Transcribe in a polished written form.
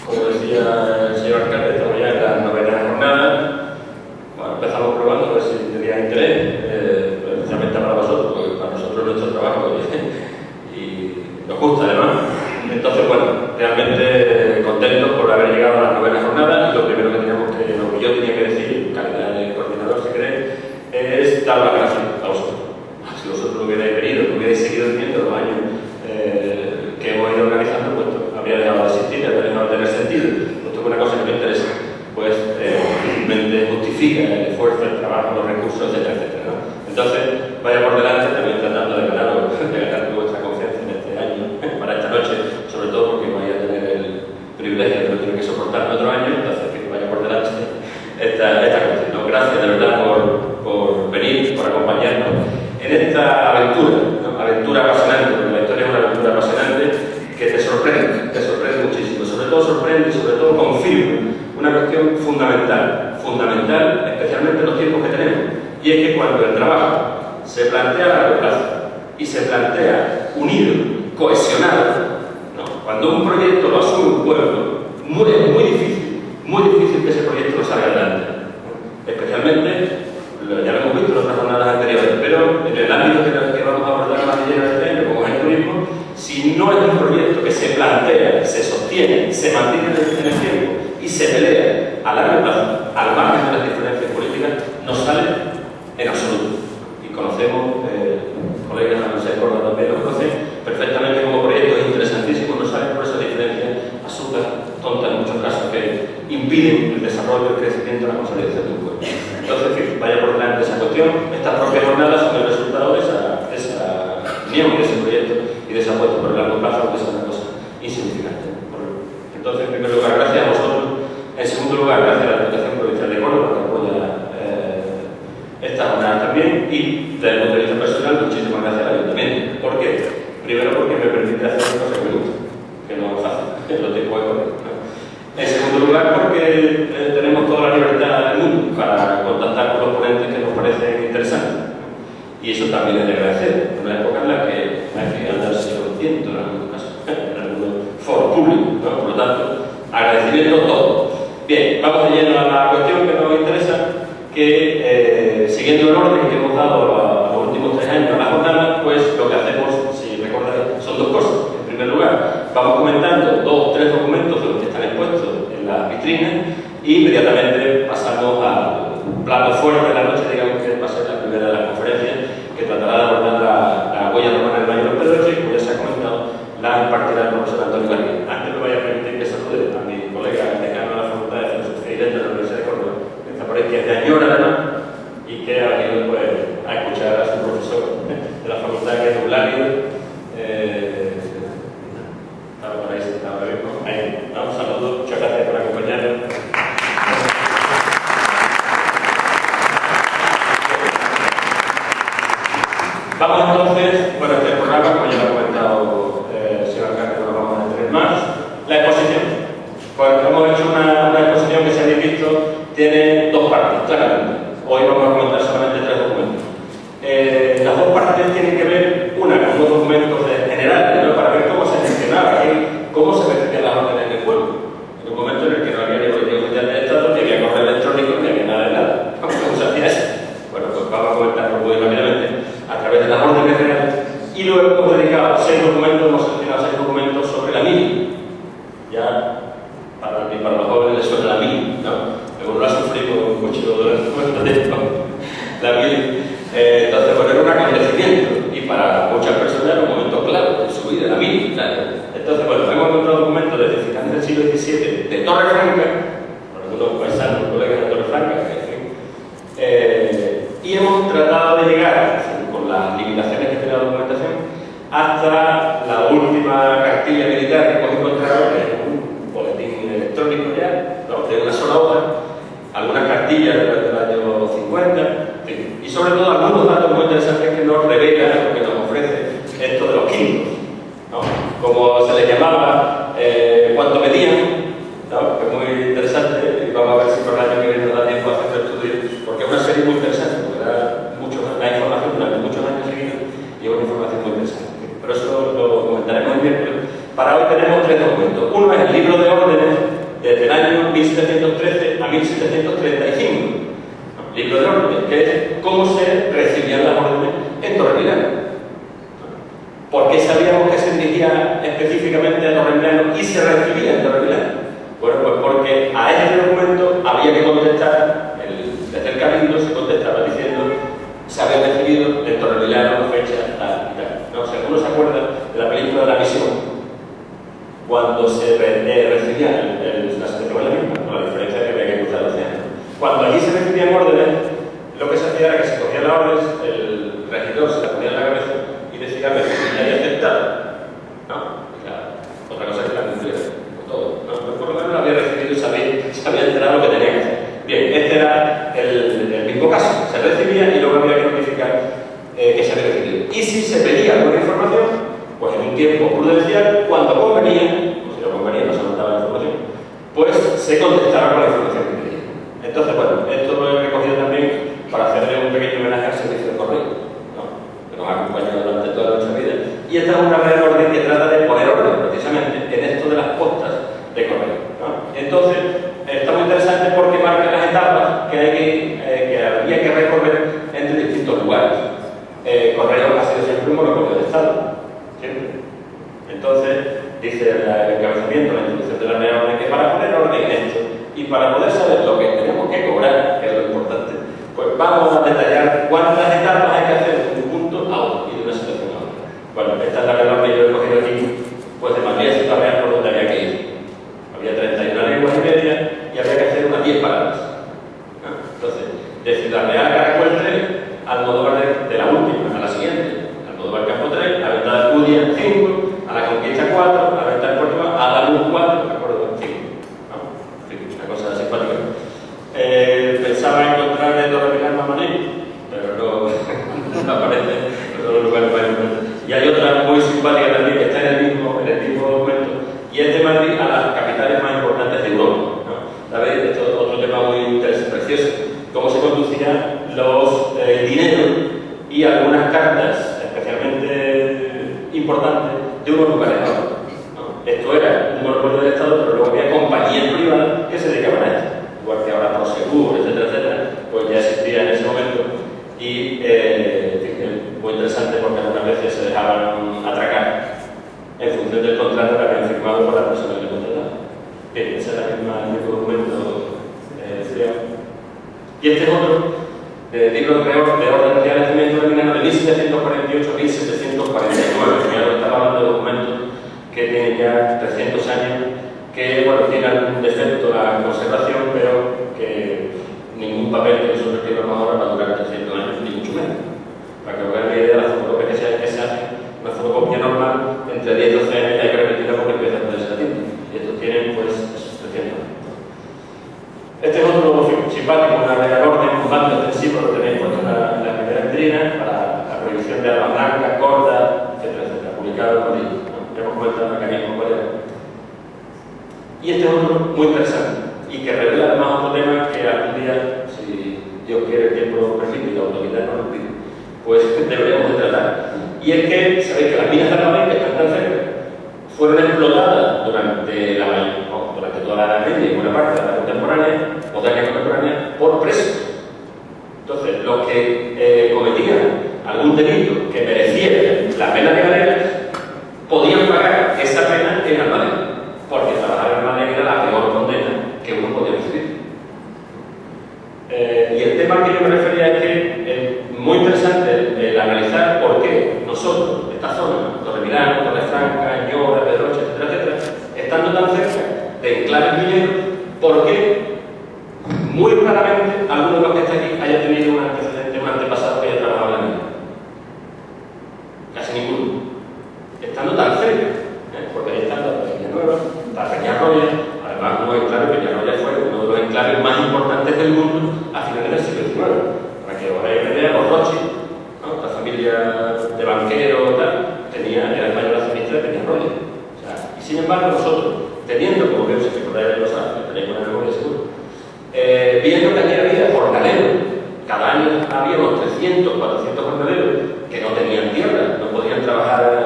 Como decía el señor alcalde, estamos ya en la novena jornada. Bueno, empezamos probando a ver si tenía interés, especialmente para vosotros, porque para nosotros es nuestro trabajo y nos gusta además. Entonces, bueno, realmente contentos por haber llegado a la novena jornada, y lo primero que lo que yo tenía que decir, en calidad de coordinador, si queréis, es dar las gracias a vosotros. Si vosotros no hubierais venido, no hubierais seguido viniendo los años que hemos ido organizando, pues habría dejado de existir, habría dejado de tener sentido. Puesto que una cosa que me interesa, pues simplemente justifica el esfuerzo, el trabajo, los recursos, etcétera, etcétera, ¿no? Entonces, vaya por delante también tratando de ganar vuestra confianza en este año, para esta noche, sobre todo porque vais a tener el privilegio de no tener que soportar otro año, entonces que vaya por delante esta cuestión, ¿no? Gracias de verdad por venir, por acompañarnos en esta aventura, ¿no? Aventura apasionante, porque la historia es una aventura apasionante que te sorprende muchísimo, sobre todo sorprende y sobre todo confirma una cuestión fundamental, especialmente en los tiempos que tenemos, y es que cuando el trabajo se plantea a largo plazo y se plantea unido, cohesionado, ¿no? Cuando un proyecto lo asume un pueblo, es muy difícil que ese proyecto no salga adelante, ¿no? Especialmente, ya lo hemos visto en otras jornadas anteriores, pero en el ámbito que vamos a abordar más de lleno este año, como es el turismo, si no es un proyecto que se plantea, se sostiene, se mantiene en el tiempo y se pelea a largo plazo, al margen de las diferencias políticas, no sale en absoluto. Y conocemos, colegas de la Universidad de Córdoba también lo conocen perfectamente como proyectos interesantísimos, no salen por esas diferencias absurdas, tontas en muchos casos, que impiden el desarrollo, el crecimiento, la consolidación de un pueblo. Entonces, en fin, vaya por delante esa cuestión. Estas propias jornadas son el resultado de esa unión, de ese proyecto y de esa apuesta por el largo plazo, aunque sea una cosa insignificante. Entonces, en primer lugar, gracias a vosotros. En segundo lugar, gracias a la Diputación Provincial de Córdoba, que apoya esta jornada también. Y desde el punto de vista personal, muchísimas gracias al Ayuntamiento. ¿Por qué? Primero, porque me permite hacer una cosa que me gusta, que no es fácil, que lo tengo que poner. En segundo lugar, porque tenemos toda la libertad del mundo para contactar con los ponentes que nos parecen interesantes. Y eso también es de agradecer, en una época en la que hay que andarse conociendo en algunos casos, en algunos foros públicos, ¿no? Por lo tanto, agradecimiento todo. Bien, vamos de lleno a la cuestión que nos interesa, que siguiendo el orden que hemos dado a los últimos 3 años a la jornada, pues lo que hacemos, si recordáis, son dos cosas. En primer lugar, vamos comentando 2 o 3 documentos de los que están expuestos en la vitrina y inmediatamente pasamos al plato fuerte de la noche, digamos que va a ser la primera de las conferencias, que tratará de abordar la huella romana del Valle de los Pedroches, y como ya se ha comentado, la impartirá el profesor Antonio García. Antes me voy a permitir que salude a mi colega decano de la Facultad de Filosofía y Letras de la Universidad de Córdoba, que está por ahí, que es de Añora además, y que ha venido pues, a escuchar a su profesor de la Facultad, que es Eulario. Estaba por ahí sentado ahora mismo. Un saludo, muchas gracias por acompañarnos. Vamos entonces, bueno, este programa, como ya lo ha comentado el señor alcalde, no lo vamos a detener más. La exposición. Pues hemos hecho una exposición que, si habéis visto, tiene 2 partes, claramente. Hoy vamos a comentar solamente 3 documentos. Las 2 partes tienen que ver, una, con unos documentos generales, ¿no? Para ver cómo se gestionaba, cómo se recibían las órdenes del pueblo. En un momento en el que no había ni boletín oficial del Estado, ni había correo electrónico, ni había nada de nada. ¿Cómo se hacía eso? Bueno, pues vamos a comentarlo muy rápidamente a través de las órdenes generales. Y luego hemos dedicado 6 documentos, hemos seleccionado 6 documentos sobre la mili. Ya, para los jóvenes les suena la mili, ¿no? Uno lo ha sufrido mucho durante mucho tiempo. La mili. Entonces, bueno, era un acontecimiento, y para muchas personas era un momento clave de su vida, la mili. Entonces, bueno, hemos encontrado documentos desde finales del siglo XVII de Torrefranca, por algunos paisanos, colegas de Torrefranca, en fin, y hemos tratado de llegar, con las limitaciones que tiene la documentación, hasta la última cartilla militar que hemos encontrado, que es un boletín electrónico ya, ¿no? De una sola hoja, algunas cartillas del año 50, en fin, y sobre todo algunos datos muy interesantes que nos revelan lo que nos ofrece esto de los químicos, ¿no? Como se les llamaba, cuánto medían, ¿no? Que es muy interesante, y vamos a ver si por el año que viene nos da tiempo a hacer el estudio, porque es una serie muy interesante, porque da la información durante muchos años seguidos, y es una información muy interesante. Pero eso lo comentaremos el miércoles. Para hoy tenemos 3 documentos. Uno es el libro de órdenes desde el año 1713 a 1735. Libro de órdenes, que es cómo se recibían las órdenes en Torremoliano. ¿Por qué sabíamos que se dirigía específicamente a Torremoliano y se recibía en Torremoliano? Bueno, pues porque a este documento había que contestar, desde el cabildo se contestaba diciendo se había recibido en Torremoliano, fecha, tal y tal. ¿No? O sea, uno se acuerda de la película La Misión, cuando se recibía la situación en la misma, con la diferencia que había que cruzar el océano. Cuando allí se recibían órdenes, lo que se hacía era que se cogía la orden, el regidor se la ponía en la cabeza y decía recibida y aceptada. ¿No? Claro. Otra cosa es que la cumpliera. Todo. ¿No? Pero por lo menos la había recibido y se había enterado lo que tenía que hacer. Bien, este era el mismo caso. Se recibía y luego había que notificar que se había recibido. Y si se pedía alguna información, pues en un tiempo prudencial, cuando convenía, o si no convenía, no se notaba la información, pues se contestaba con la información que pedía. Entonces, bueno, esto lo he recogido también para hacerle un pequeño homenaje al servicio de correo, ¿no? Que nos ha acompañado durante toda nuestra vida. Y esta es una real orden que trata de poner orden, precisamente, en esto de las postas de correo, ¿no? Entonces, está muy interesante porque marca las etapas que había que recorrer entre distintos lugares. Correo ha sido siempre un monopolio de Estado, siempre. Entonces, dice el encabezamiento, la introducción de la real orden, que para poner orden en esto y para poder saber lo que tenemos que cobrar, que es lo importante, pues vamos a detallar cuántas etapas hay que hacer de un punto a otro y de una situación a otra. Bueno, esta es la real orden que yo he cogido aquí, pues de Madrid a Ciudad Real por donde había que ir. Había 31 leguas y media y había que hacer unas 10 paradas. ¿No? Entonces, de Ciudad Real a Caracol 3, Almodóvar de la última a la siguiente, Almodóvar Campo 3, a Venta de Alcudia 5, a la Conquista 4, a Venta de Córdoba, a la Luz 4, ¿de acuerdo? 5. ¿No? En fin, una cosa simpática. Pensaba encontrar en Torremoliano a Madrid, pero no aparece en todos los lugares para encontrar. Y hay otra muy simpática también que está en el mismo documento, y es de Madrid a las capitales más importantes de Europa, ¿no? ¿Sabéis? Esto es otro tema muy interesante, precioso. Cómo se conducían el dinero y algunas cartas especialmente importantes de unos lugares a otros, ¿no? Esto era un monopolio del Estado, pero luego había compañías privadas que se dedicaban a esto. Igual que ahora Prosegur, etcétera, etcétera, pues ya existía en ese momento. Y es muy interesante porque algunas veces se dejaban atracar en función del contrato que habían firmado con la persona que contrataba. Bien, ese es el mismo documento y este es otro libro de órdenes reales también terminado de 1748 a 1749. Ya estaba hablando de documentos que tienen ya 300 años, que bueno, tienen algún defecto la conservación, pero que ningún papel que nosotros escribamos ahora va a durar 300 años, ni mucho menos. Para que os hagáis la idea de la fotocopia que se hace, una fotocopia normal, entre 10 y 12 años hay que repetirla porque empieza a ponerse la tinta. Y estos tienen, pues, 300 años. Este es otro simpático, una real orden, un bando extensivo, lo tenéis puesto en la primera vitrina, para la prohibición de armas blancas, cordas, etcétera, etcétera, publicado en Madrid. ¿No? Ya hemos comentado el mecanismo cuál era. Y este es otro muy interesante, y que revela además otro tema que algún día, si Dios quiere, el tiempo lo permite y la autoridad no lo pide, pues deberíamos de tratar. Y es que, sabéis que las minas de Arnalén, que están tan cerca, fueron explotadas durante toda la Edad Media y buena parte de la contemporánea, moderna y contemporánea, por presos. Entonces, los que cometían algún delito que mereciera la pena de galera, podían pagar esa pena en Almadén, porque trabajar en Almadén era la peor condena que uno podía recibir. Y el tema al que yo me refería es que es muy interesante el analizar por qué nosotros, esta zona, Torremoliano, Torrefranca, Ñora, Pedroche, etcétera, etcétera, estando tan cerca de enclaves mineros, por qué muy raramente alguno de los que está aquí haya tenido un antecedente, un antepasado que haya trabajado en la mina. Casi ninguno. Estando tan cerca, porque ahí está la Peñanueva, la Peñarroya, además unos enclaves, Peñarroya fue uno de los enclaves más importantes del mundo a finales del siglo XIX. Para que os hagáis una idea, los Rothschild, ¿no? La familia de banqueros, era española accionista de Peñarroya. O sea, y sin embargo nosotros, teniendo, como que os recordáis de los años, tenéis buena memoria seguro, viendo que aquí había jornaleros, cada año había unos 300, 400 jornaleros que no tenían tierra, no podían trabajar